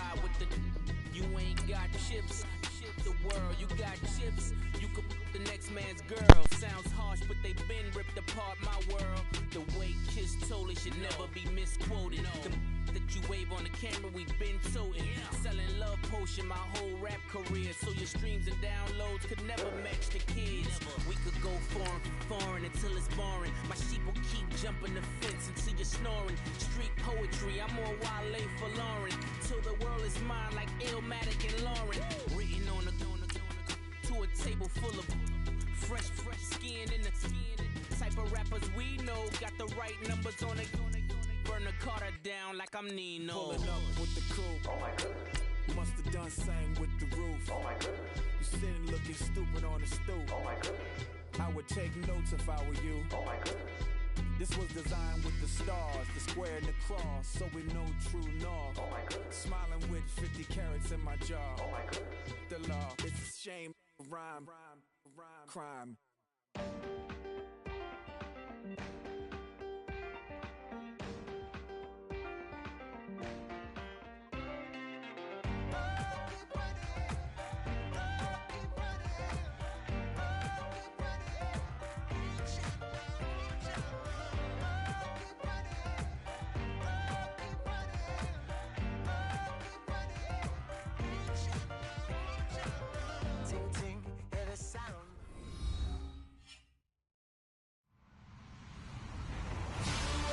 side with the you ain't got chips. The world, you got chips. You could the next man's girl. Sounds harsh, but they been ripped apart my world. The way Kiss told it should never be misquoted. The that you wave on the camera, we've been toting. Selling love potion my whole rap career. So your streams and downloads could never match the kids. We could go foreign until it's boring. My sheep will keep jumping the fence until you're snoring. Street poetry, I'm more Wale for Lauren. Till the world is mine like Illmatic and Lauren. Written on a to a table full of fresh skin in the type of rappers we know. Got the right numbers on it. Burn the Carter down like I'm Nino. Pulling up with the crew. Oh my goodness. Must have done same with the roof. Oh my goodness. You sitting looking stupid on the stoop. Oh my goodness. I would take notes if I were you. Oh my goodness. This was designed with the stars, the square and the cross, so we know true north. Oh my goodness. Smiling with 50 carats in my jaw. Oh my goodness. The law, it's a shame, rhyme, crime.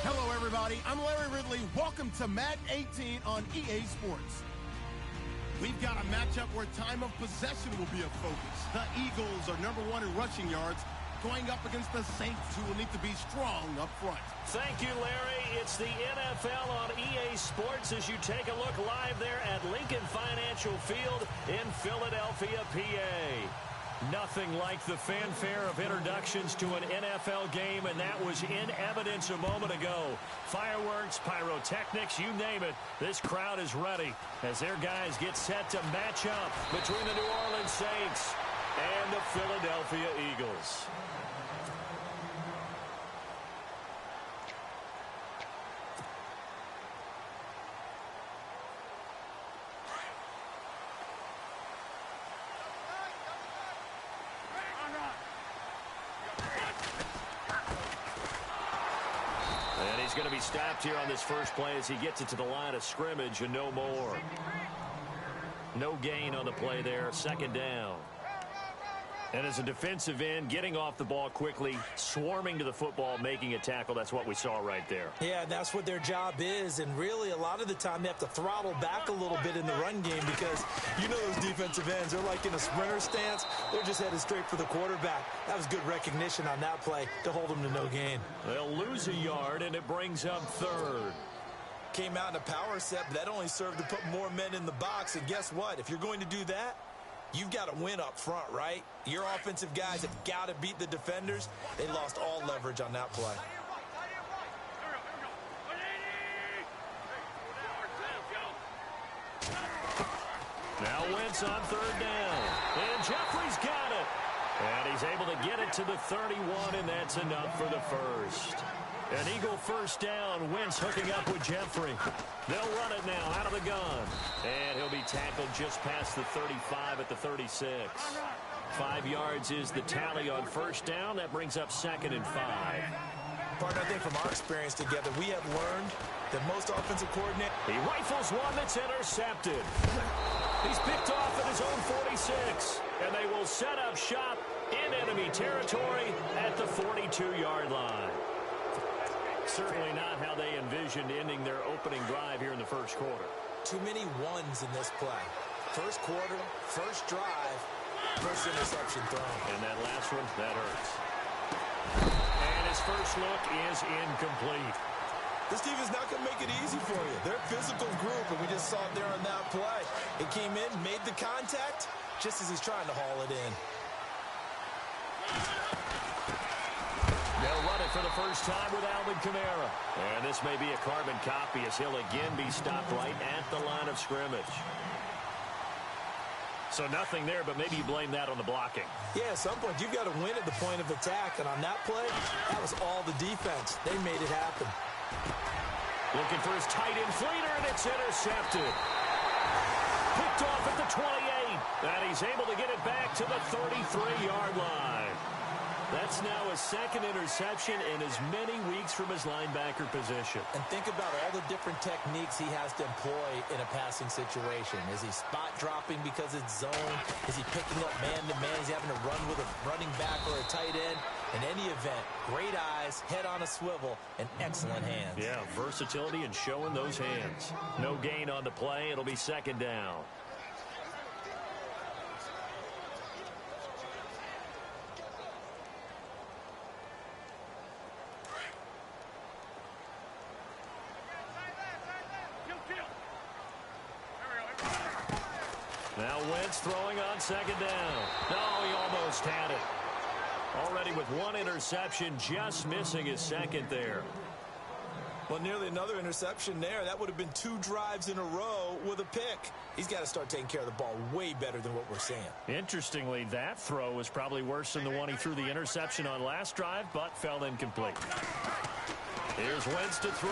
Hello, everybody. I'm Larry Ridley. Welcome to Madden 18 on EA Sports. We've got a matchup where time of possession will be a focus. The Eagles are #1 in rushing yards, going up against the Saints, who will need to be strong up front. Thank you, Larry. It's the NFL on EA Sports as you take a look live there at Lincoln Financial Field in Philadelphia, PA. Nothing like the fanfare of introductions to an NFL game, and that was in evidence a moment ago. Fireworks, pyrotechnics, you name it. This crowd is ready as their guys get set to match up between the New Orleans Saints and the Philadelphia Eagles. He's going to be stopped here on this first play as he gets it to the line of scrimmage and no more. No gain on the play there. Second down. And as a defensive end, getting off the ball quickly, swarming to the football, making a tackle, that's what we saw right there. Yeah, that's what their job is. And really, a lot of the time, they have to throttle back a little bit in the run game because you know those defensive ends, they're like in a sprinter stance. They're just headed straight for the quarterback. That was good recognition on that play to hold them to no gain. They'll lose a yard, and it brings up third. Came out in a power set, but that only served to put more men in the box. And guess what? If you're going to do that, you've got to win up front, right? Your offensive guys have got to beat the defenders. They lost all leverage on that play. Now Wentz on third down. And Jeffrey's got it. And he's able to get it to the 31, and that's enough for the first. An Eagle first down. Wentz hooking up with Jeffrey. They'll run it now out of the gun. And he'll be tackled just past the 35 at the 36. 5 yards is the tally on first down. That brings up 2nd and 5. Partner, I think from our experience together, we have learned that most offensive coordinators... He rifles one that's intercepted. He's picked off at his own 46. And they will set up shop in enemy territory at the 42-yard line. Certainly not how they envisioned ending their opening drive here in the first quarter. Too many ones in this play. First quarter, first drive, first interception thrown. And that last one, that hurts. And his first look is incomplete. This team is not going to make it easy for you. They're a physical group, and we just saw it there on that play. It came in, made the contact, just as he's trying to haul it in. They'll run it for the first time with Alvin Kamara. And this may be a carbon copy as he'll again be stopped right at the line of scrimmage. So nothing there, but maybe you blame that on the blocking. Yeah, at some point, you've got to win at the point of attack. And on that play, that was all the defense. They made it happen. Looking for his tight end Fleeter, and it's intercepted. Picked off at the 28. And he's able to get it back to the 33-yard line. That's now his second interception in as many weeks from his linebacker position. And think about all the different techniques he has to employ in a passing situation. Is he spot dropping because it's zone? Is he picking up man-to-man? Is he having to run with a running back or a tight end? In any event, great eyes, head on a swivel, and excellent hands. Yeah, versatility and showing those hands. No gain on the play. It'll be second down. Now Wentz throwing on second down. No, he almost had it. Already with one interception, just missing his second there. Well, nearly another interception there. That would have been 2 drives in a row with a pick. He's got to start taking care of the ball way better than what we're seeing. Interestingly, that throw was probably worse than the one he threw the interception on last drive, but fell incomplete. Here's Wentz to throw.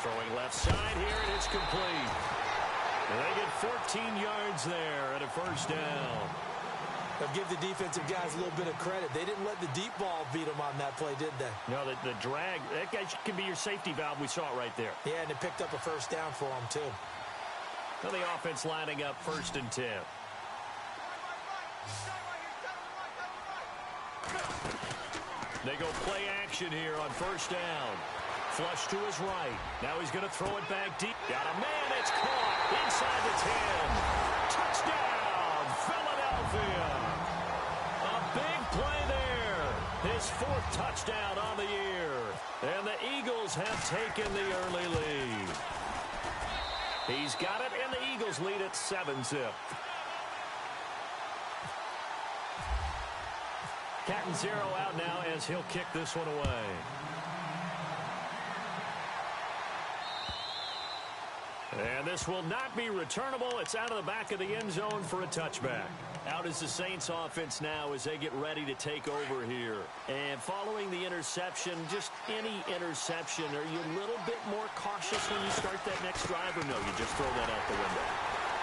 Throwing left side here, and it's complete. And they get 14 yards there and a first down. They'll give the defensive guys a little bit of credit. They didn't let the deep ball beat them on that play, did they? No, the drag, that guy can be your safety valve. We saw it right there. Yeah, and it picked up a first down for them, too. Now the offense lining up 1st and 10. They go play action here on first down. Flush to his right. Now he's going to throw it back deep. Got a man. It's caught inside the 10. Touchdown, Philadelphia. A big play there. His 4th touchdown on the year. And the Eagles have taken the early lead. He's got it, and the Eagles lead at 7-zip. Cat and 0 out now as he'll kick this one away. And this will not be returnable. It's out of the back of the end zone for a touchback. Out is the Saints offense now as they get ready to take over here. And following the interception, just any interception, are you a little bit more cautious when you start that next drive, or no, you just throw that out the window?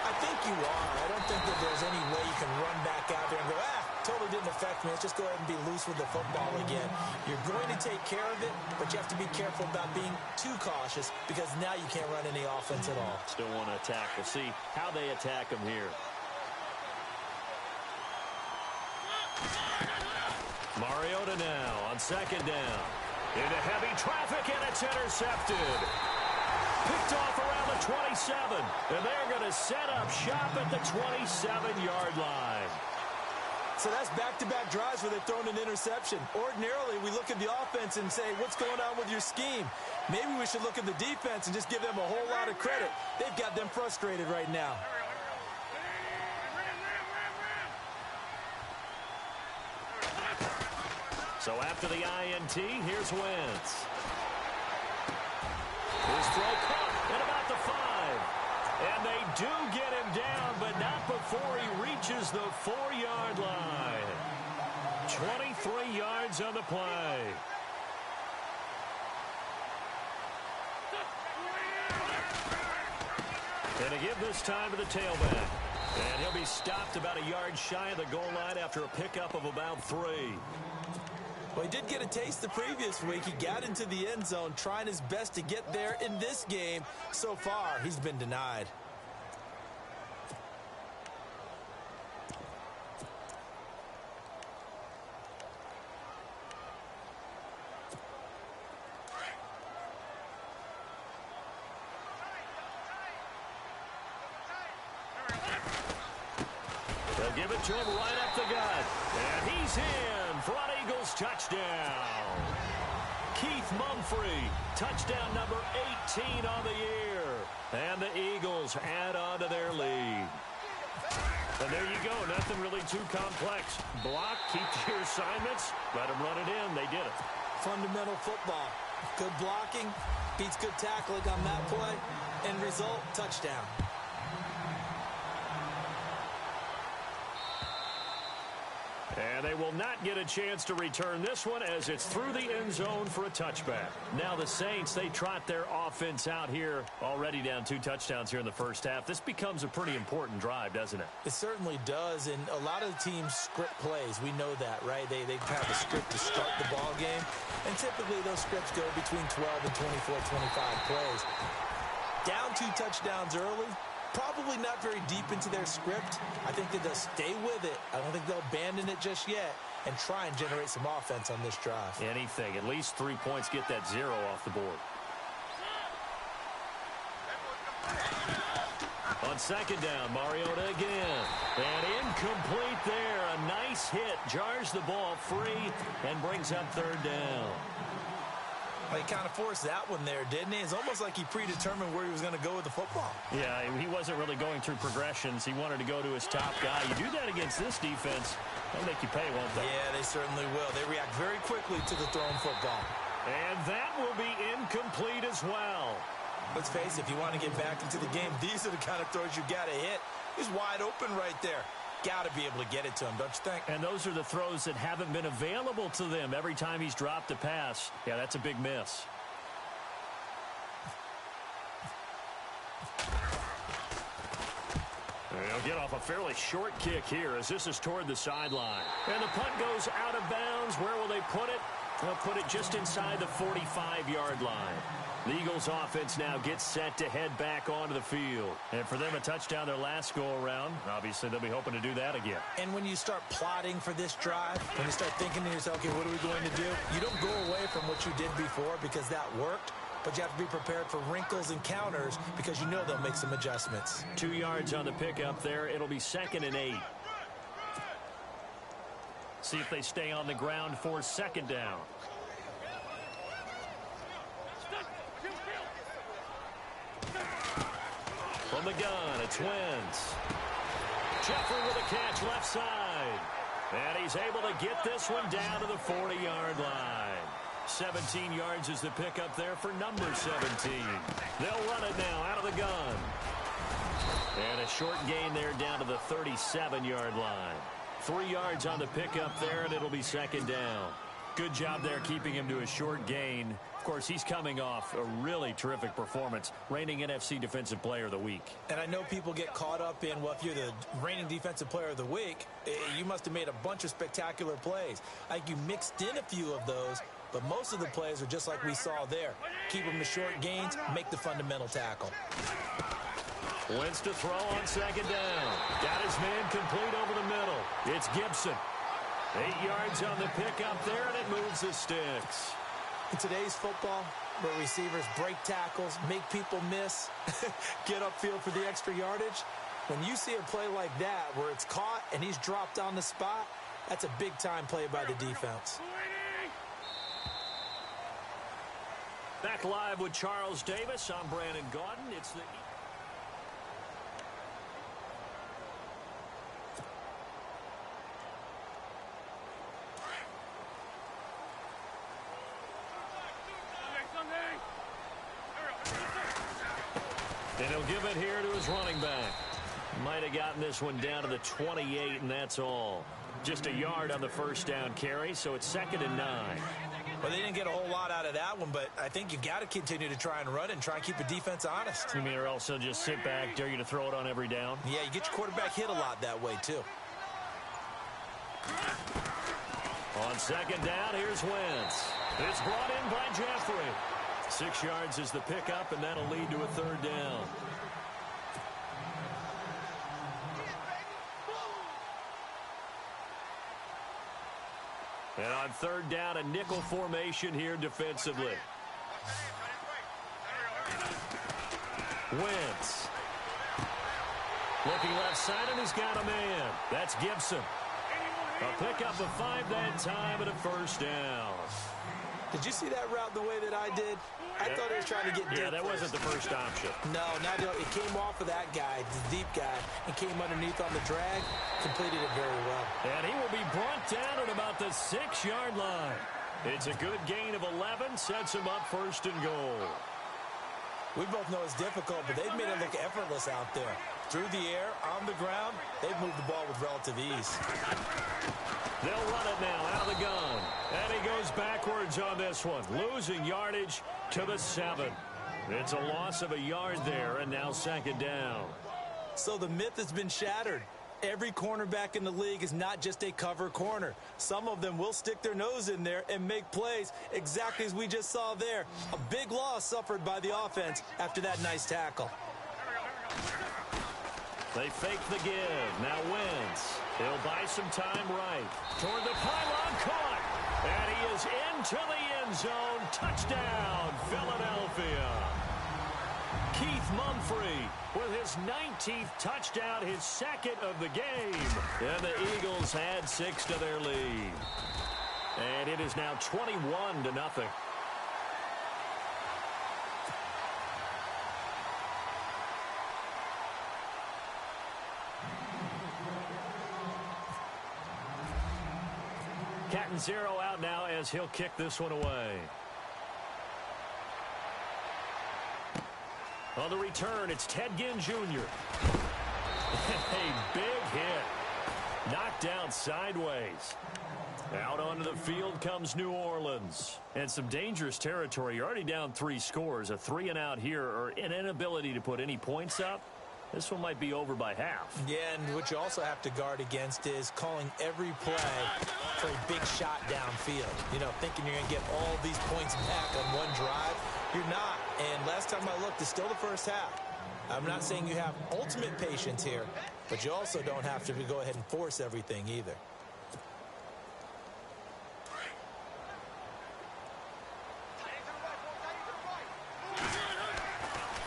I think you are. I don't think that there's any way you can run back out there and go, totally didn't affect me. Let's just go ahead and be loose with the football again. You're going to take care of it, but you have to be careful about being too cautious because now you can't run any offense at all. Still want to attack. We'll see how they attack him here. Mariota now on second down. Into heavy traffic, and it's intercepted. Picked off around the 27, and they're going to set up shop at the 27-yard line. So that's back-to-back drives where they've thrown an interception. Ordinarily, we look at the offense and say, what's going on with your scheme? Maybe we should look at the defense and just give them a whole lot of credit. They've got them frustrated right now. So after the INT, here's Wentz. His throw caught at about the 5. And they do get him down, but not before he reaches the 4-yard line. 23 yards on the play. And to give this time to the tailback. And he'll be stopped about a yard shy of the goal line after a pickup of about 3. Well, he did get a taste the previous week. He got into the end zone trying his best to get there in this game. So far, he's been denied. They'll give it to him right up the gut. And he's in for an Eagles touchdown. Keith Mumphrey, touchdown number 18 on the year. And the Eagles add on to their lead. And there you go. Nothing really too complex. Block, keep to your assignments, let them run it in. They did it. Fundamental football. Good blocking, beats good tackling on that play. End result, touchdown. And they will not get a chance to return this one as it's through the end zone for a touchback. Now the Saints, they trot their offense out here, already down 2 touchdowns here in the first half. This becomes a pretty important drive, doesn't it? It certainly does, and a lot of the teams script plays. We know that, right? They have a script to start the ball game, and typically those scripts go between 12 and 24, 25 plays. Down 2 touchdowns early, probably not very deep into their script. I think that they'll stay with it. I don't think they'll abandon it just yet and try and generate some offense on this drive. Anything. At least 3 points, get that 0 off the board. On second down, Mariota again. And incomplete there. A nice hit. Jars the ball free and brings up third down. Well, he kind of forced that one there, didn't he? It's almost like he predetermined where he was going to go with the football. Yeah, he wasn't really going through progressions. He wanted to go to his top guy. You do that against this defense, they'll make you pay, won't they? Yeah, they certainly will. They react very quickly to the thrown football. And that will be incomplete as well. Let's face it, if you want to get back into the game, these are the kind of throws you got to hit. He's wide open right there. Got to be able to get it to him, don't you think? And those are the throws that haven't been available to them every time he's dropped a pass. Yeah, that's a big miss. They'll get off a fairly short kick here as this is toward the sideline. And the punt goes out of bounds. Where will they put it? They'll put it just inside the 45-yard line. The Eagles offense now gets set to head back onto the field. And for them, a touchdown their last go-around. Obviously, they'll be hoping to do that again. And when you start plotting for this drive, when you start thinking to yourself, okay, what are we going to do? You don't go away from what you did before because that worked. But you have to be prepared for wrinkles and counters because you know they'll make some adjustments. 2 yards on the pickup there. It'll be 2nd and 8. See if they stay on the ground for 2nd down. From the gun, it's Wentz. Jeffrey with a catch left side. And he's able to get this one down to the 40-yard line. 17 yards is the pickup there for number 17. They'll run it now out of the gun. And a short gain there down to the 37-yard line. 3 yards on the pickup there, and it'll be 2nd down. Good job there keeping him to a short gain. Of course, he's coming off a really terrific performance, reigning NFC Defensive Player of the Week. And I know people get caught up in, well, if you're the reigning Defensive Player of the Week, you must have made a bunch of spectacular plays. I think you mixed in a few of those, but most of the plays are just like we saw there. Keep them to short gains, make the fundamental tackle. Wentz to throw on 2nd down. Got his man complete over the middle. It's Gibson. 8 yards on the pickup there, and it moves the sticks. In today's football, where receivers break tackles, make people miss, get upfield for the extra yardage, when you see a play like that where it's caught and he's dropped on the spot, that's a big-time play by the defense. Back live with Charles Davis. I'm Brandon Gaudin. It's the... And he'll give it here to his running back. Might have gotten this one down to the 28, and that's all. Just a yard on the first down carry, so it's 2nd and 9. Well, they didn't get a whole lot out of that one, but I think you got to continue to try and run and try and keep the defense honest. You mean or else they'll just sit back, dare you to throw it on every down? Yeah, you get your quarterback hit a lot that way, too. On 2nd down, here's Wentz. It's brought in by Jeffrey. 6 yards is the pickup, and that'll lead to a 3rd down. And on 3rd down, a nickel formation here defensively. Wentz. Looking left side, and he's got a man. That's Gibson. A pickup of 5 that time and a 1st down. Did you see that route the way that I did? I thought he was trying to get deep. Yeah, that wasn't the first option. No, it came off of that guy, the deep guy, and came underneath on the drag. Completed it very well. And he will be brought down at about the 6-yard line. It's a good gain of 11, sets him up 1st and goal. We both know it's difficult, but they've made it look effortless out there. through the air, on the ground, they've moved the ball with relative ease. They'll run it now out of the gun. And he goes backwards on this one, losing yardage to the 7. It's a loss of a yard there, and now second down. So the myth has been shattered. Every cornerback in the league is not just a cover corner. Some of them will stick their nose in there and make plays exactly as we just saw there. A big loss suffered by the offense after that nice tackle. They fake the give. Now Wentz. He'll buy some time right. Toward the pylon, caught. And he is into the end zone. Touchdown, Philadelphia. Keith Mumphrey with his 19th touchdown, his second of the game. And the Eagles had 6 to their lead. And it is now 21-0. Catanzaro out now as he'll kick this one away. On the return, it's Ted Ginn Jr. A big hit. Knocked down sideways. Out onto the field comes New Orleans. And some dangerous territory. You're already down 3 scores. A 3-and-out here, or an inability to put any points up. This one might be over by half. Yeah, and what you also have to guard against is calling every play for a big shot downfield. You know, thinking you're going to get all these points back on one drive. You're not. And last time I looked, it's still the first half. I'm not saying you have ultimate patience here, but you also don't have to go ahead and force everything either.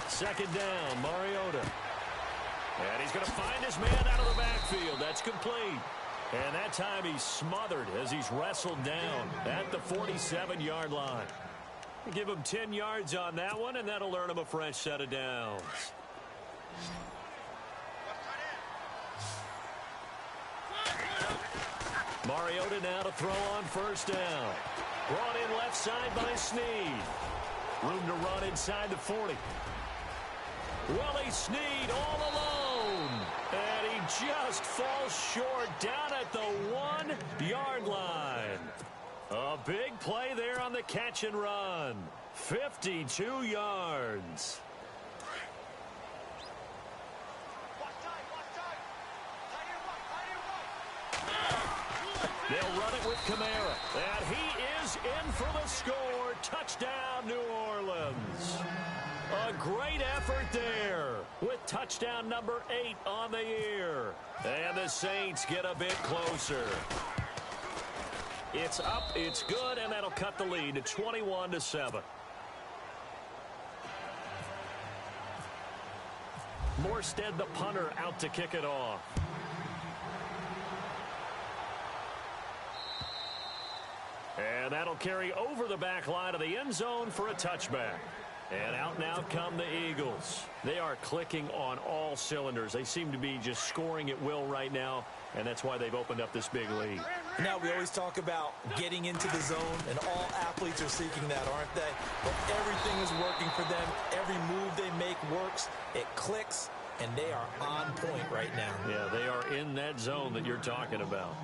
Second down, Mariota. And he's going to find his man out of the backfield. That's complete. And that time he's smothered as he's wrestled down at the 47-yard line. Give him 10 yards on that one, and that'll earn him a fresh set of downs. Mariota now to throw on first down. Brought in left side by Snead. Room to run inside the 40. Willie Snead all alone. And he just falls short down at the 1-yard line. A big play there on the catch and run. 52 yards. They'll run it with Kamara. And he is in for the score. Touchdown, New Orleans. A great effort there with touchdown number 8 on the year. And the Saints get a bit closer. It's up, it's good, and that'll cut the lead to 21-7. Morstead, the punter, out to kick it off. And that'll carry over the back line of the end zone for a touchback. And out now come the Eagles. They are clicking on all cylinders. They seem to be just scoring at will right now, and that's why they've opened up this big lead. Now, we always talk about getting into the zone, and all athletes are seeking that, aren't they? But everything is working for them. Every move they make works. It clicks, and they are on point right now. Yeah, they are in that zone that you're talking about.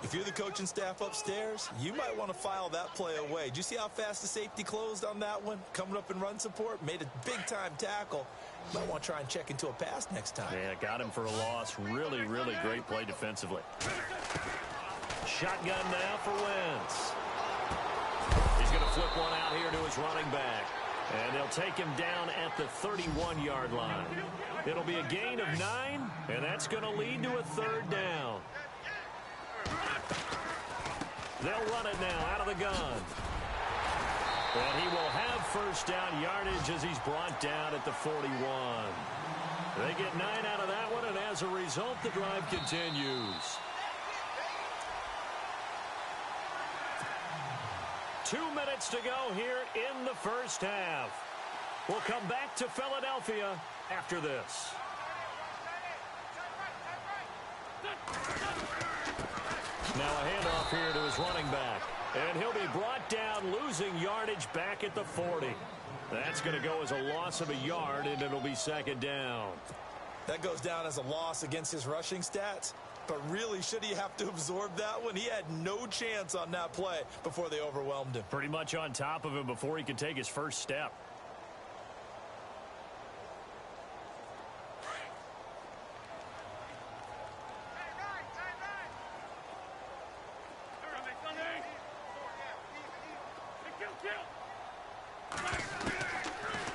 If you're the coaching staff upstairs, you might want to file that play away. Did you see how fast the safety closed on that one? Coming up in run support, made a big-time tackle. You might want to try and check into a pass next time. Yeah, got him for a loss. Really, really great play defensively. Shotgun now for Wentz. He's going to flip one out here to his running back. And they'll take him down at the 31-yard line. It'll be a gain of 9, and that's going to lead to a third down. They'll run it now out of the gun. And he will have first down yardage as he's brought down at the 41. They get 9 out of that one, and as a result, the drive continues. 2 minutes to go here in the first half. We'll come back to Philadelphia after this. Now a handoff here to his running back. And he'll be brought down, losing yardage back at the 40. That's going to go as a loss of a yard, and it'll be second down. That goes down as a loss against his rushing stats. But really, should he have to absorb that one? He had no chance on that play before they overwhelmed him. Pretty much on top of him before he could take his first step.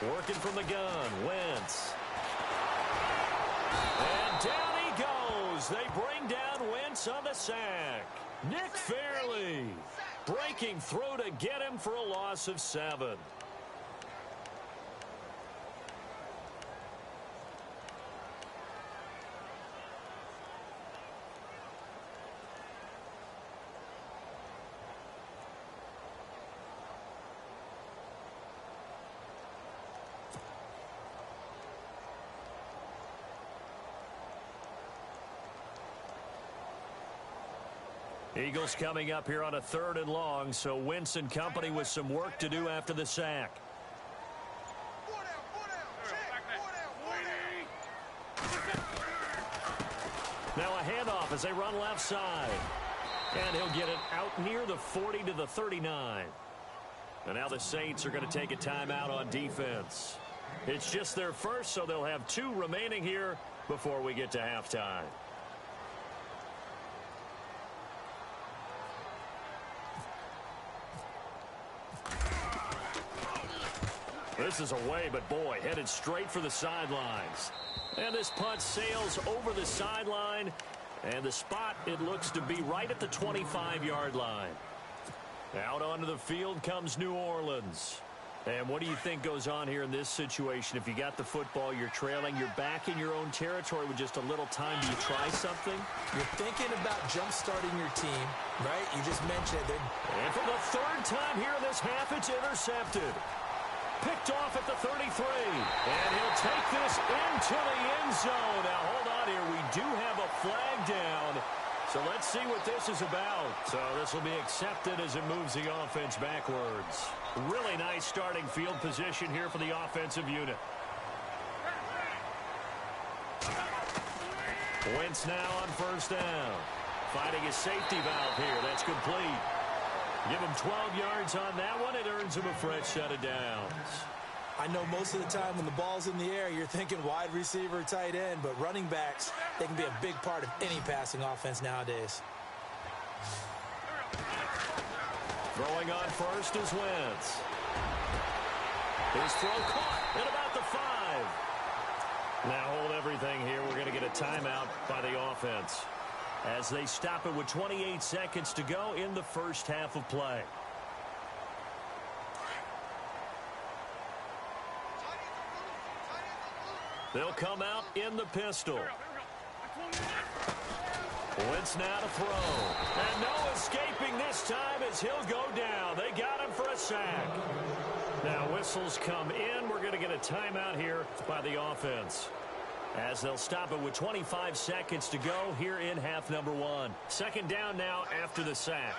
Working from the gun, Wentz. And down he goes. They bring down Wentz on the sack. Nick Fairley breaking through to get him for a loss of 7. Eagles coming up here on a 3rd and long, so Wentz and company with some work to do after the sack. Now a handoff as they run left side. And he'll get it out near the 40 to the 39. And now the Saints are going to take a timeout on defense. It's just their first, so they'll have 2 remaining here before we get to halftime. This is away, but boy, headed straight for the sidelines. And this punt sails over the sideline. And the spot, it looks to be right at the 25-yard line. Out onto the field comes New Orleans. And what do you think goes on here in this situation? If you got the football, you're trailing, you're back in your own territory with just a little time. Do you try something? You're thinking about jump-starting your team, right? You just mentioned it. And for the 3rd time here in this half, it's intercepted. Picked off at the 33. And he'll take this into the end zone. Now, hold on here. We do have a flag down. So let's see what this is about. So this will be accepted as it moves the offense backwards. Really nice starting field position here for the offensive unit. Wentz now on 1st down. Finding his safety valve here. That's complete. Give him 12 yards on that one. It earns him a fresh set of downs. I know most of the time when the ball's in the air, you're thinking wide receiver, tight end, but running backs, they can be a big part of any passing offense nowadays. Throwing on first is Wentz. His throw caught at about the 5. Now hold everything here. We're going to get a timeout by the offense as they stop it with 28 seconds to go in the first half of play. They'll come out in the pistol. Wentz now to throw. And no escaping this time as he'll go down. They got him for a sack. Now whistles come in. We're going to get a timeout here by the offense, as they'll stop it with 25 seconds to go here in half number 1. 2nd down now after the sack.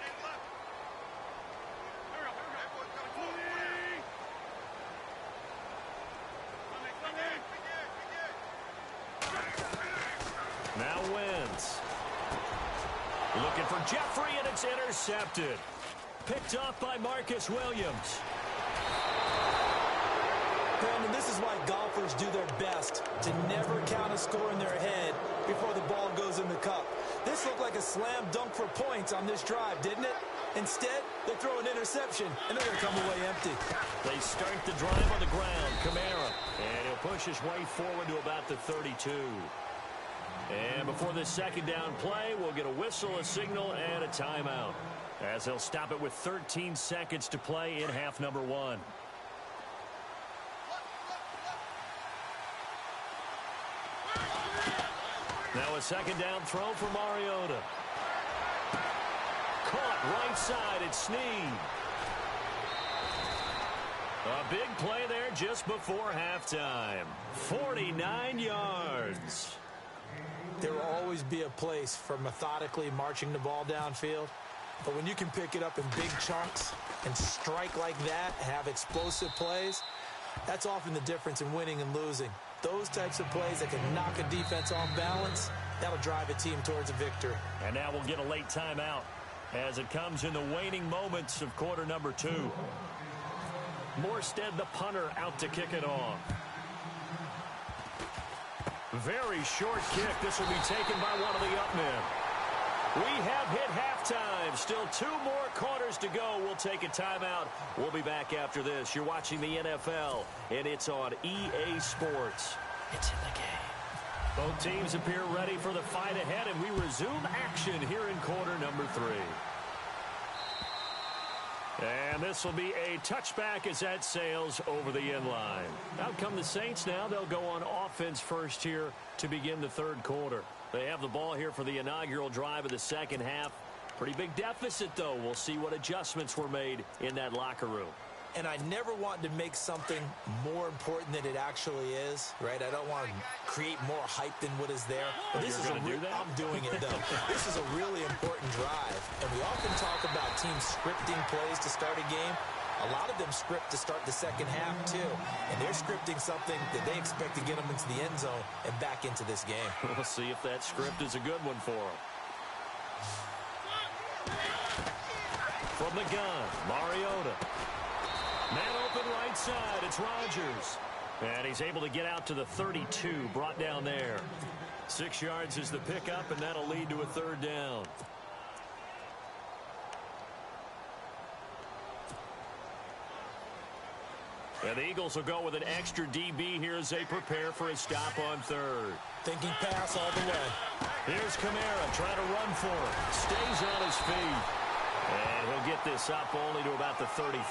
Now Wentz. Looking for Jeffrey, and it's intercepted. Picked off by Marcus Williams. Brandon, this is why golfers do their best to never count a score in their head before the ball goes in the cup. This looked like a slam dunk for points on this drive, didn't it? Instead, they throw an interception, and they're going to come away empty. They start the drive on the ground. Kamara. And he'll push his way forward to about the 32. And before this 2nd down play, we'll get a whistle, a signal, and a timeout, as they'll stop it with 13 seconds to play in half number 1. Now a 2nd down throw for Mariota. Caught right side at Snead. A big play there just before halftime. 49 yards. There will always be a place for methodically marching the ball downfield. But when you can pick it up in big chunks and strike like that, have explosive plays, that's often the difference in winning and losing. Those types of plays that can knock a defense off balance, that'll drive a team towards a victory. And now we'll get a late timeout as it comes in the waning moments of quarter number 2. Morstead, the punter, out to kick it off. Very short kick. This will be taken by one of the up men. We have hit halftime. Still 2 more quarters to go. We'll take a timeout. We'll be back after this. You're watching the NFL, and it's on EA Sports. It's in the game. Both teams appear ready for the fight ahead, and we resume action here in quarter number 3. And this will be a touchback as that sails over the end line. Out come the Saints now. They'll go on offense first here to begin the third quarter. They have the ball here for the inaugural drive of the second half. Pretty big deficit, though. We'll see what adjustments were made in that locker room. And I never want to make something more important than it actually is, right? I don't want to create more hype than what is there. But this is I'm doing it, though. This is a really important drive. And we often talk about teams scripting plays to start a game. A lot of them script to start the second half, too. And they're scripting something that they expect to get them into the end zone and back into this game. We'll see if that script is a good one for them. From the gun, Mariota. Man open right side, it's Rodgers. And he's able to get out to the 32, brought down there. 6 yards is the pickup, and that'll lead to a third down. And the Eagles will go with an extra DB here as they prepare for a stop on third. Thinking pass all the way. Here's Kamara trying to run for it. Stays on his feet. And he'll get this up only to about the 33.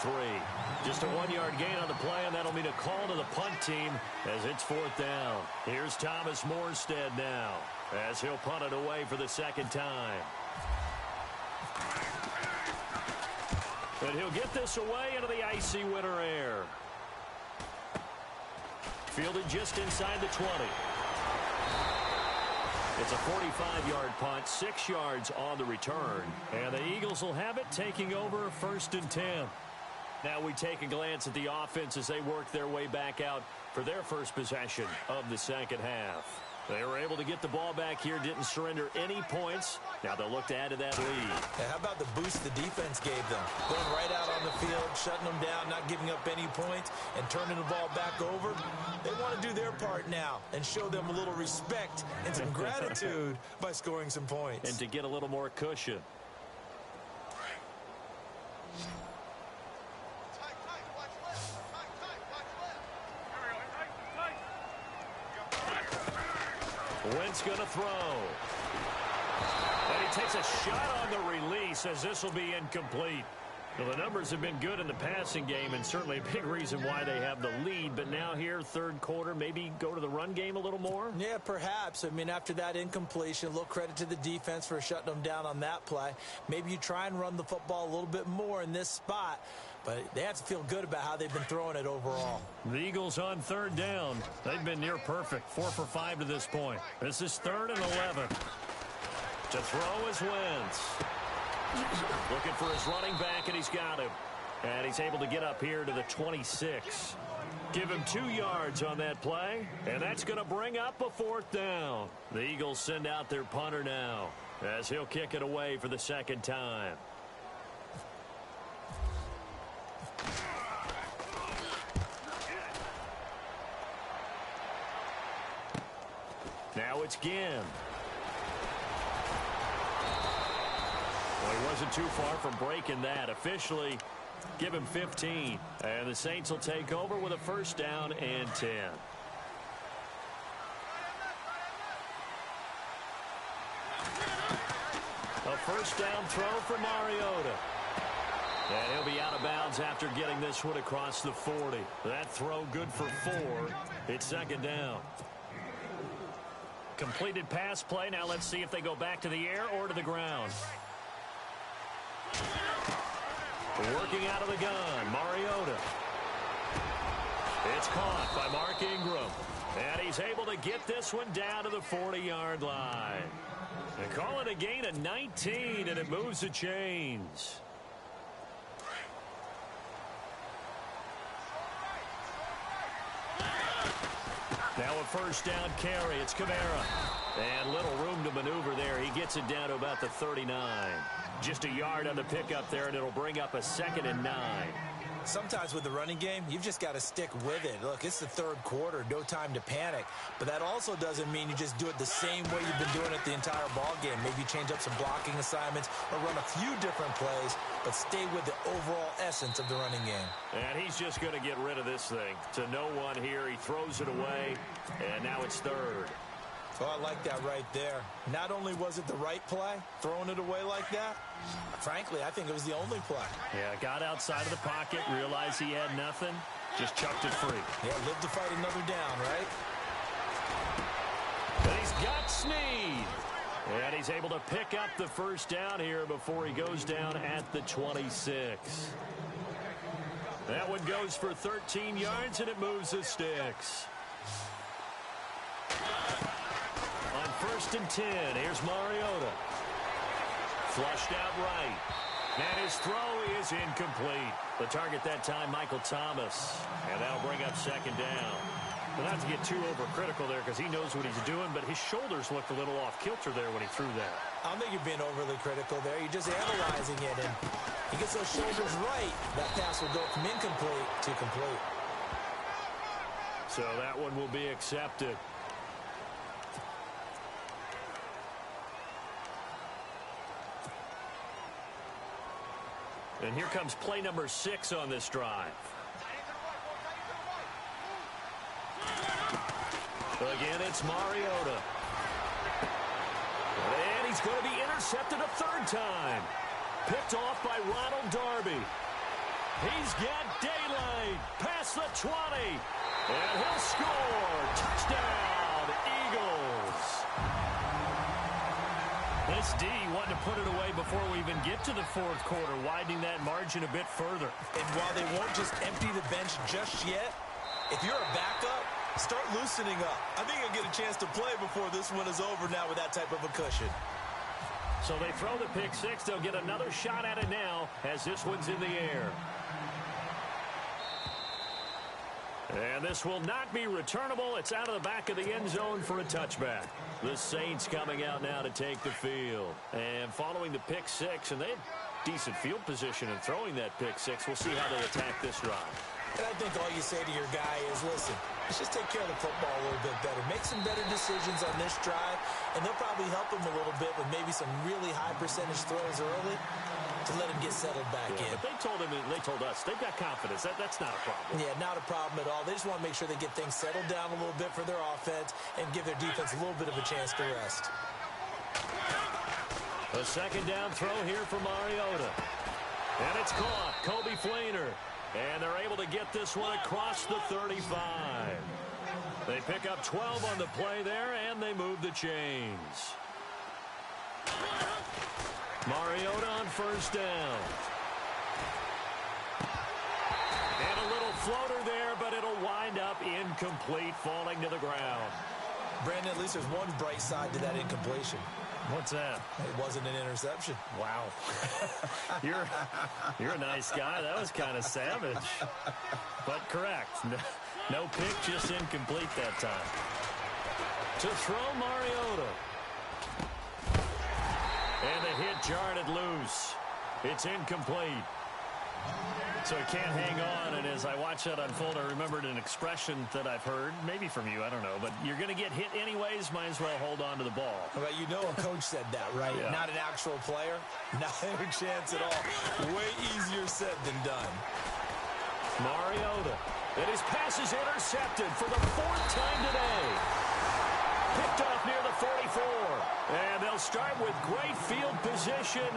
Just a 1-yard gain on the play, and that'll mean a call to the punt team as it's 4th down. Here's Thomas Morstead now as he'll punt it away for the second time. And he'll get this away into the icy winter air. Fielded just inside the 20. It's a 45-yard punt, 6 yards on the return. And the Eagles will have it, taking over 1st and 10. Now we take a glance at the offense as they work their way back out for their first possession of the second half. They were able to get the ball back here, didn't surrender any points. Now they'll look to add to that lead. And how about the boost the defense gave them? Going right out on the field, shutting them down, not giving up any points, and turning the ball back over. They want to do their part now and show them a little respect and some gratitude by scoring some points. And to get a little more cushion. Wentz going to throw. And he takes a shot on the release as this will be incomplete. Well, the numbers have been good in the passing game and certainly a big reason why they have the lead. But now here, third quarter, maybe go to the run game a little more? Yeah, perhaps. I mean, after that incompletion, a little credit to the defense for shutting them down on that play. Maybe you try and run the football a little bit more in this spot. But they have to feel good about how they've been throwing it overall. The Eagles on third down. They've been near perfect. 4 for 5 to this point. This is 3rd and 11. To throw is Wentz. Looking for his running back, and he's got him. And he's able to get up here to the 26. Give him 2 yards on that play, and that's going to bring up a 4th down. The Eagles send out their punter now as he'll kick it away for the second time. Now it's Ginn. Well, he wasn't too far from breaking that. Officially, give him 15. And the Saints will take over with a 1st down and 10. A 1st down throw for Mariota. And he'll be out of bounds after getting this one across the 40. That throw good for 4. It's 2nd down. Completed pass play. Now let's see if they go back to the air or to the ground. Working out of the gun, Mariota. It's caught by Mark Ingram. And he's able to get this one down to the 40-yard line. They call it a gain of 19, and it moves the chains. Now a first down carry. It's Kamara. And little room to maneuver there. He gets it down to about the 39. Just a yard on the pickup there, and it'll bring up a 2nd and 9. Sometimes with the running game, you've just got to stick with it. Look, it's the third quarter, no time to panic. But that also doesn't mean you just do it the same way you've been doing it the entire ball game. Maybe change up some blocking assignments or run a few different plays, but stay with the overall essence of the running game. And he's just going to get rid of this thing. To no one here, he throws it away, and now it's 3rd. Oh, I like that right there. Not only was it the right play, throwing it away like that, frankly, I think it was the only play. Yeah, got outside of the pocket, realized he had nothing, just chucked it free. Yeah, live to fight another down, right? And he's got Snead. And he's able to pick up the first down here before he goes down at the 26. That one goes for 13 yards, and it moves the sticks. On 1st and 10, here's Mariota. Flushed out right. And his throw is incomplete. The target that time, Michael Thomas. And that'll bring up 2nd down. Well, not to get too overcritical there because he knows what he's doing, but his shoulders looked a little off kilter there when he threw that. I don't think you're being overly critical there. You're just analyzing it, and he gets those shoulders right. That pass will go from incomplete to complete. So that one will be accepted. And here comes play number 6 on this drive. Again, it's Mariota. And he's going to be intercepted a 3rd time. Picked off by Ronald Darby. He's got daylight past the 20. And he'll score. Touchdown, Eagles. This D wanting to put it away before we even get to the 4th quarter, widening that margin a bit further. And while they won't just empty the bench just yet, if you're a backup, start loosening up. I think you'll get a chance to play before this one is over now with that type of a cushion. So they throw the pick 6. They'll get another shot at it now as this one's in the air. And this will not be returnable. It's out of the back of the end zone for a touchback. The Saints coming out now to take the field. And following the pick 6, and they have decent field position in throwing that pick 6. We'll see how they attack this drive. And I think all you say to your guy is, listen, let's just take care of the football a little bit better. Make some better decisions on this drive, and they'll probably help him a little bit with maybe some really high percentage throws early to let him get settled back in. But they told us they've got confidence. That's not a problem. Yeah, not a problem at all. They just want to make sure they get things settled down a little bit for their offense and give their defense a little bit of a chance to rest. A 2nd down throw here for Mariota. And it's caught. Kobe Fleener. And they're able to get this one across the 35. They pick up 12 on the play there, and they move the chains. Mariota on 1st down. And a little floater there, but it'll wind up incomplete, falling to the ground. Brandon, at least there's one bright side to that incompletion. What's that? It wasn't an interception. Wow. You're a nice guy. That was kind of savage. But correct. No pick, just incomplete that time. To throw Mariota. And the hit jarred it loose. It's incomplete. So he can't hang on, and as I watch that unfold, I remembered an expression that I've heard, maybe from you, I don't know, but you're going to get hit anyways, might as well hold on to the ball. Well, you know a coach said that, right? Yeah. Not an actual player. Not a chance at all. Way easier said than done. Mariota. And his pass is intercepted for the 4th time today. Picked off near the 44. And they'll start with great field position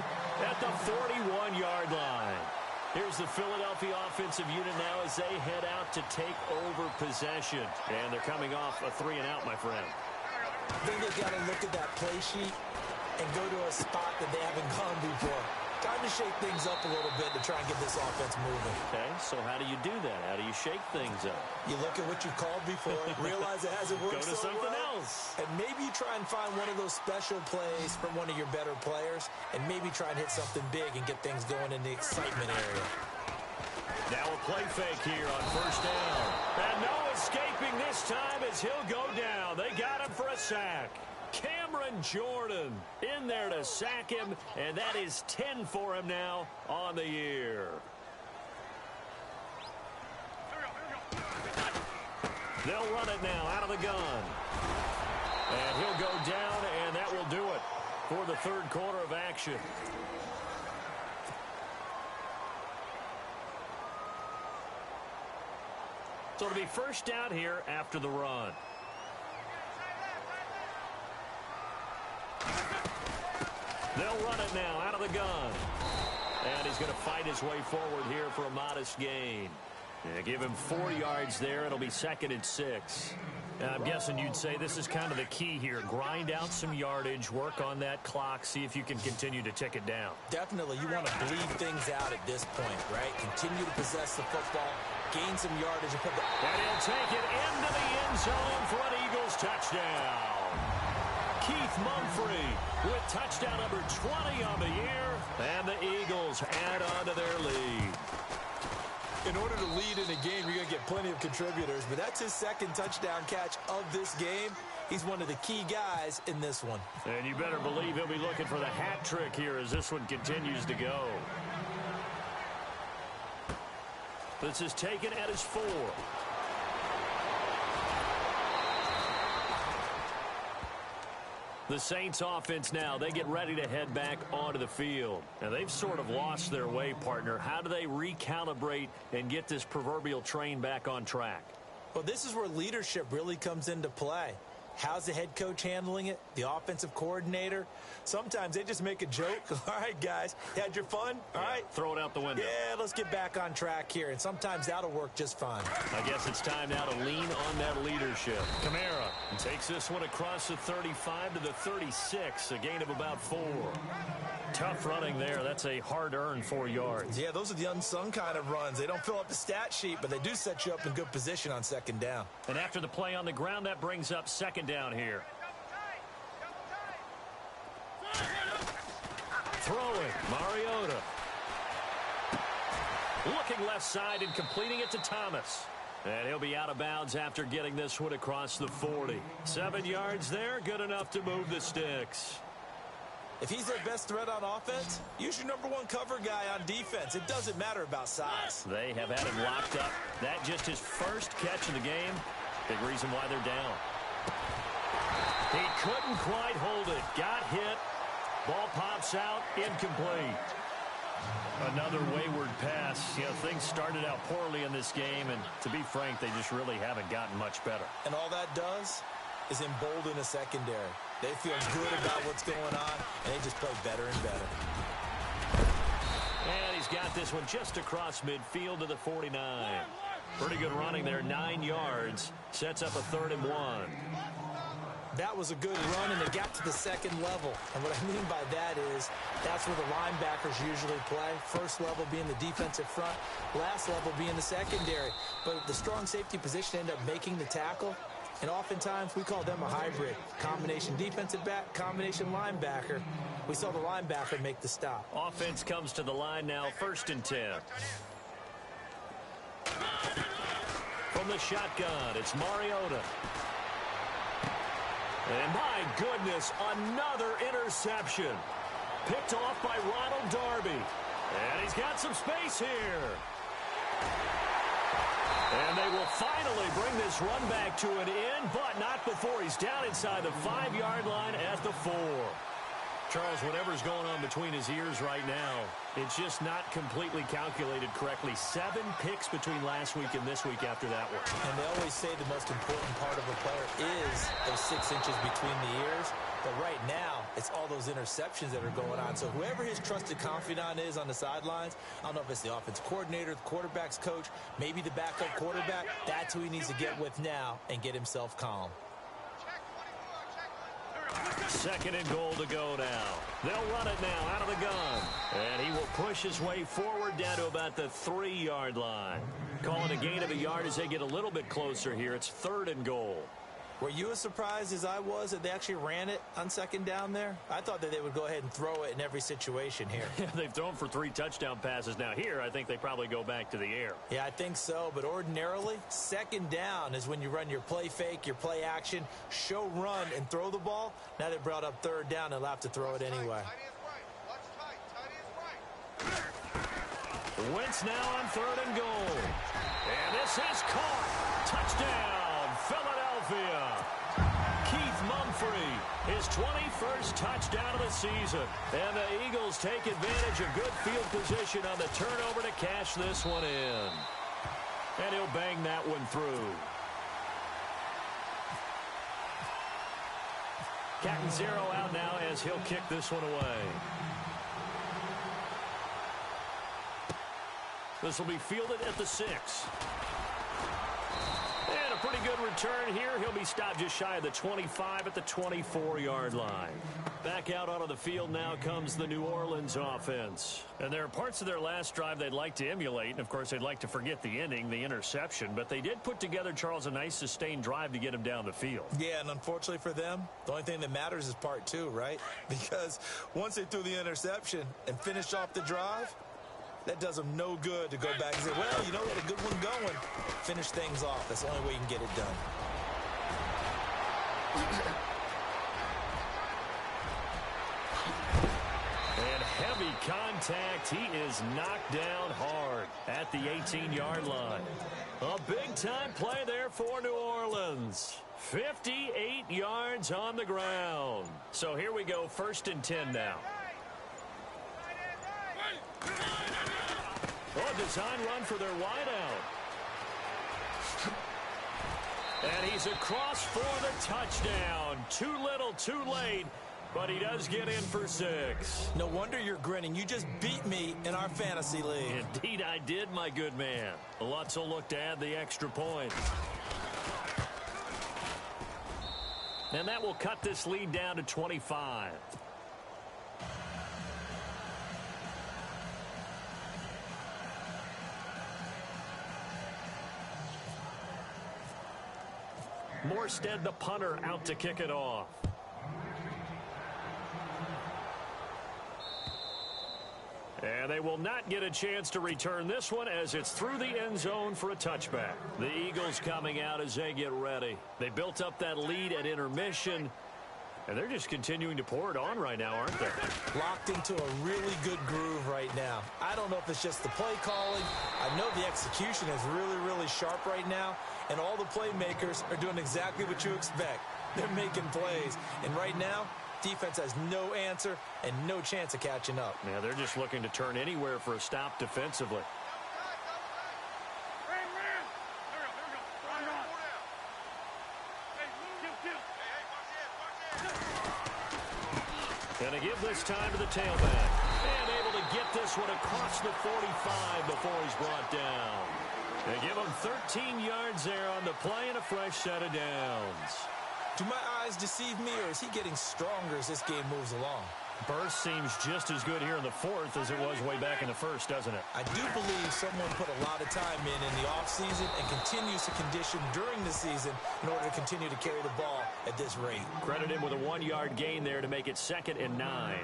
at the 41-yard line. Here's the Philadelphia offensive unit now as they head out to take over possession. And they're coming off a 3-and-out, my friend. I think they've got to look at that play sheet and go to a spot that they haven't gone before. Time to shake things up a little bit to try and get this offense moving. Okay, so how do you do that? How do you shake things up? You look at what you've called before, realize it hasn't worked Go to so something well, else. and maybe try and find one of those special plays from one of your better players, and maybe try and hit something big and get things going in the excitement area. Now a play fake here on 1st down. And no escaping Holding this time as he'll go down. They got him for a sack. Cameron Jordan in there to sack him, and that is 10 for him now on the year. They'll run it now out of the gun. And he'll go down, and that will do it for the third quarter of action. So it'll be first down here after the run. They'll run it now out of the gun. And he's going to fight his way forward here for a modest gain. Yeah, give him 4 yards there. It'll be 2nd and 6. I'm guessing you'd say this is kind of the key here. Grind out some yardage, work on that clock, see if you can continue to tick it down. Definitely, you want to bleed things out at this point, right? Continue to possess the football, gain some yardage, and put the... And he'll take it into the end zone for an Eagles touchdown. Keith Mumphrey with touchdown number 20 on the year, and the Eagles add on to their lead. In order to lead in a game, you're going to get plenty of contributors, but that's his 2nd touchdown catch of this game. He's one of the key guys in this one. And you better believe he'll be looking for the hat trick here as this one continues to go. This is taken at his 4. The Saints offense now, they get ready to head back onto the field. Now, they've sort of lost their way, partner. How do they recalibrate and get this proverbial train back on track? Well, this is where leadership really comes into play. How's the head coach handling it? The offensive coordinator? Sometimes they just make a joke. All right, guys, you had your fun? All right. Throw it out the window. Yeah, let's get back on track here. And sometimes that'll work just fine. I guess it's time now to lean on that leadership. Kamara takes this one across the 35 to the 36, a gain of about 4. Tough running there. That's a hard-earned 4 yards. Yeah, those are the unsung kind of runs. They don't fill up the stat sheet, but they do set you up in good position on 2nd down. And after the play on the ground, that brings up 2nd down here. Throwing, Mariota. Looking left side and completing it to Thomas. And he'll be out of bounds after getting this one across the 40. 7 yards there, good enough to move the sticks. If he's their best threat on offense, use your number 1 cover guy on defense. It doesn't matter about size. They have had him locked up. That just his first catch of the game. Big reason why they're down. He couldn't quite hold it. Got hit. Ball pops out. Incomplete. Another wayward pass. You know, things started out poorly in this game, and to be frank, they just really haven't gotten much better. And all that does is embolden a secondary. They feel good about what's going on, and they just play better and better. And he's got this one just across midfield to the 49. Pretty good running there, 9 yards. Sets up a 3rd and 1. That was a good run, and they got to the 2nd level. And what I mean by that is that's where the linebackers usually play. First level being the defensive front, last level being the secondary. But the strong safety position ended up making the tackle. And oftentimes we call them a hybrid. Combination defensive back, combination linebacker. We saw the linebacker make the stop. Offense comes to the line now, 1st and 10. From the shotgun, it's Mariota. And my goodness, another interception. Picked off by Ronald Darby. And he's got some space here. And they will finally bring this run back to an end, but not before he's down inside the 5-yard line at the 4. Charles, whatever's going on between his ears right now, it's just not completely calculated correctly. 7 picks between last week and this week after that one. And they always say the most important part of a player is those 6 inches between the ears. But right now, it's all those interceptions that are going on. So whoever his trusted confidant is on the sidelines, I don't know if it's the offensive coordinator, the quarterback's coach, maybe the backup quarterback, that's who he needs to get with now and get himself calm. 2nd and goal to go now. They'll run it now out of the gun. And he will push his way forward down to about the 3-yard line. Call it a gain of a yard as they get a little bit closer here. It's 3rd and goal. Were you as surprised as I was that they actually ran it on second down there? I thought that they would go ahead and throw it in every situation here. Yeah, they've thrown for 3 touchdown passes. Now here, I think they probably go back to the air. Yeah, I think so. But ordinarily, second down is when you run your play fake, your play action, show run, and throw the ball. Now they brought up third down. They'll have to throw it anyway. Wentz now on 3rd and goal. And this is caught. Touchdown, Philadelphia. Keith Mumphrey, his 21st touchdown of the season. And the Eagles take advantage of good field position on the turnover to cash this one in. And he'll bang that one through. Captain Zero out now as he'll kick this one away. This will be fielded at the 6. And a pretty good return here. He'll be stopped just shy of the 25 at the 24-yard line. Back out onto the field now comes the New Orleans offense. And there are parts of their last drive they'd like to emulate. And, of course, they'd like to forget the ending, the interception. But they did put together, Charles, a nice sustained drive to get him down the field. Yeah, and unfortunately for them, the only thing that matters is part 2, right? Because once they threw the interception and finished off the drive, that does them no good to go back and say, well, you know, we had a good one going. Finish things off. That's the only way you can get it done. And heavy contact. He is knocked down hard at the 18-yard line. A big-time play there for New Orleans. 58 yards on the ground. So here we go, 1st and 10 now. Oh, design run for their wideout. And he's across for the touchdown. Too little, too late, but he does get in for 6. No wonder you're grinning. You just beat me in our fantasy league. Indeed I did, my good man. Lutz will look to add the extra point. And that will cut this lead down to 25. Morstead, the punter, out to kick it off. And they will not get a chance to return this one as it's through the end zone for a touchback. The Eagles coming out as they get ready. They built up that lead at intermission, and they're just continuing to pour it on right now, aren't they? Locked into a really good groove right now. I don't know if it's just the play calling. I know the execution is really, really sharp right now, and all the playmakers are doing exactly what you expect. They're making plays, and right now, defense has no answer and no chance of catching up. Yeah, they're just looking to turn anywhere for a stop defensively. And to give this time to the tailback. And able to get this one across the 45 before he's brought down. They give him 13 yards there on the play and a fresh set of downs. Do my eyes deceive me, or is he getting stronger as this game moves along? Burst seems just as good here in the 4th as it was way back in the 1st, doesn't it? I do believe someone put a lot of time in the offseason and continues to condition during the season in order to continue to carry the ball at this rate. Credit him with a 1-yard gain there to make it 2nd and 9.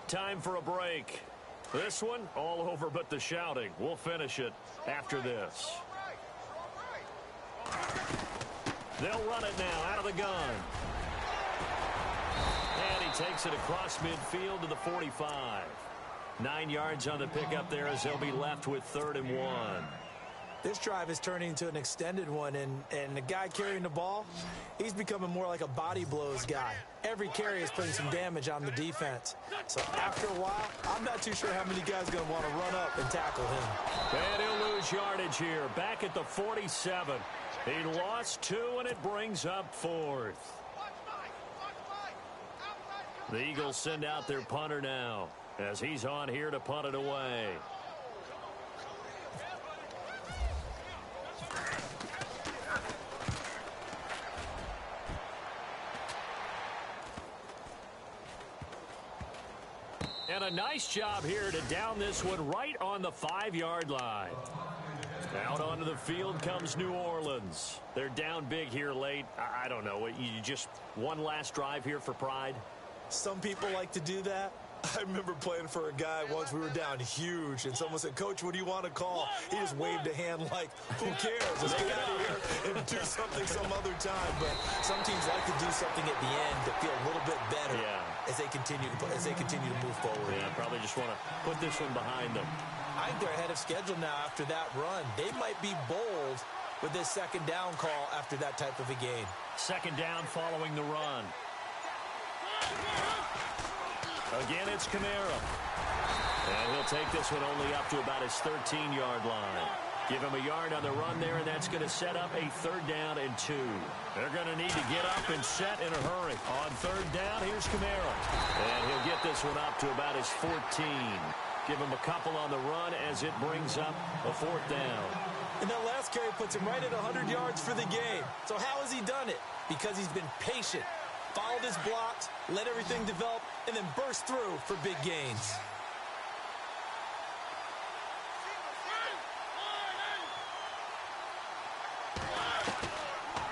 Time for a break. This one, all over but the shouting. We'll finish it after this. They'll run it now out of the gun. And he takes it across midfield to the 45. 9 yards on the pickup there as they'll be left with 3rd and 1. This drive is turning into an extended one, and the guy carrying the ball, he's becoming more like a body blows guy. Every carry is putting some damage on the defense. So after a while, I'm not too sure how many guys are going to want to run up and tackle him. And he'll lose yardage here, back at the 47. He lost 2, and it brings up 4th. The Eagles send out their punter now as he's on here to punt it away. And a nice job here to down this one right on the 5-yard line. Out onto the field comes New Orleans. They're down big here late. I don't know. You just one last drive here for pride? Some people like to do that. I remember playing for a guy once. We were down huge, and someone said, "Coach, what do you want to call?" He just waved a hand like, "Who cares? Let's get out of here and do something some other time." But some teams like to do something at the end to feel a little bit better as they continue to move forward. Yeah, probably just want to put this one behind them. I think they're ahead of schedule now after that run. They might be bold with this second down call after that type of a game. Second down following the run. Again, it's Kamara. And he'll take this one only up to about his 13-yard line. Give him a yard on the run there, and that's going to set up a 3rd down and 2. They're going to need to get up and set in a hurry. On 3rd down, here's Kamara. And he'll get this one up to about his 14. Give him a couple on the run as it brings up a 4th down. And that last carry puts him right at 100 yards for the game. So how has he done it? Because he's been patient, followed his blocks, let everything develop, and then burst through for big gains.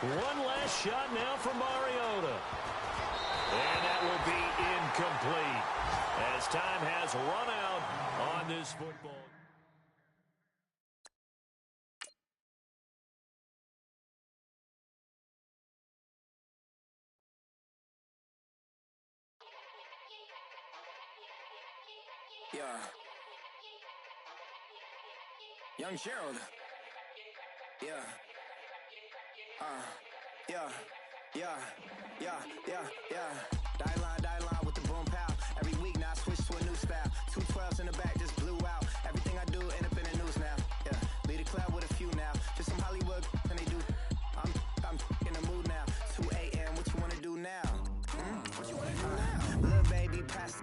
One last shot now for Mariota. And that will be incomplete as time has run out on this football. Yeah. Young Gerald. Yeah. Die line with the boom pow. Every week now I switch to a new style. 2 12s in the back just blew out. Everything I do end up in the news now. Yeah. Lead a club with a few now. Just some Hollywood and they do. I'm in the mood now. 2 a.m. What you wanna do now? What you wanna do now? Little baby pass.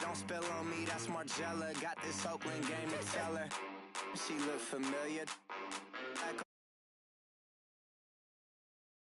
Don't spill on me. That's Margella. Got this Oakland game to tell her. She look familiar.